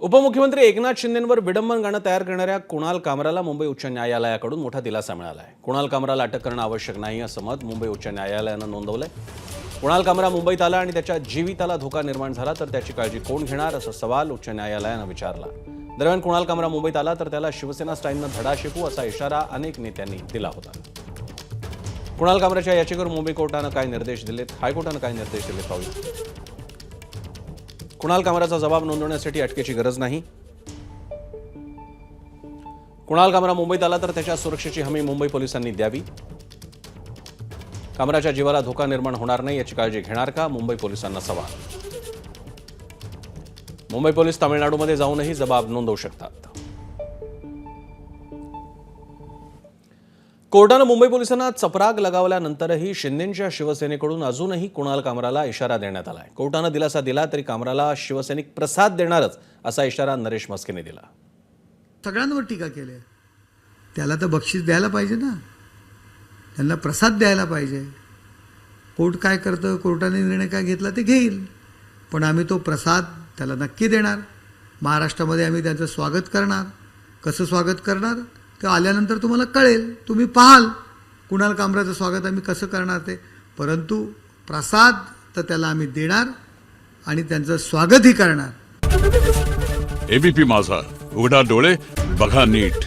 उपमुख्यमंत्री एकनाथ शिंदेंवर विडंबन गाणं तयार करणाऱ्या कुणाल कामराला मुंबई उच्च न्यायालयाकडून मोठा दिलासा मिळाला आहे। कुणाल कामराला अटक करणं आवश्यक नाही असं मत मुंबई उच्च न्यायालयानं नोंदवलंय। कुणाल कामरा मुंबईत आला आणि त्याच्या जीविताला धोका निर्माण झाला तर त्याची काळजी कोण घेणार असा सवाल उच्च न्यायालयानं विचारला। दरम्यान कुणाल कामरा मुंबईत आला तर त्याला शिवसेना स्टाईलनं धडा शिकवू असा इशारा अनेक नेत्यांनी दिला होता। कुणाल कामराच्या याचिकेवर मुंबई कोर्टानं काय निर्देश दिलेत, हायकोर्टानं काय निर्देश दिलेत पाहूया। कुणाल कामराचा जबाब नोंदवण्यासाठी अटकेची गरज नाही। कुणाल कामरा मुंबईत आला तर त्याच्या सुरक्षेची हमी मुंबई पोलिसांनी द्यावी। कामराच्या जीवाला धोका निर्माण होणार नाही याची काळजी घेणार का, मुंबई पोलिसांना सवाल। मुंबई पोलीस तामिळनाडूमध्ये जाऊनही जबाब नोंदवू शकतात। कोर्टानं मुंबई पोलिसांना चपराक लगावल्यानंतरही शिंदेंच्या शिवसेनेकडून अजूनही कुणाल कामराला इशारा देण्यात आलाय। कोर्टानं दिलासा दिला तरी कामराला शिवसैनिक प्रसाद देणारच असा इशारा नरेश मस्केने दिला। सगळ्यांवर टीका केली, त्याला तर बक्षीस द्यायला पाहिजे ना, त्यांना प्रसाद द्यायला पाहिजे। कोर्ट काय करतं, कोर्टाने निर्णय काय घेतला ते घेईल, पण आम्ही तो प्रसाद त्याला नक्की देणार। महाराष्ट्रामध्ये आम्ही त्यांचं स्वागत करणार। कसं स्वागत करणार ते आल्यानंतर तुम्हाला कळेल, तुम्ही पाहाल कुणाल कामराचं स्वागत आम्ही कसं करणार ते। परंतु प्रसाद तर त्याला आम्ही देणार आणि त्यांचं स्वागतही करणार। एबीपी माझा, उघडा डोळे बघा नीट।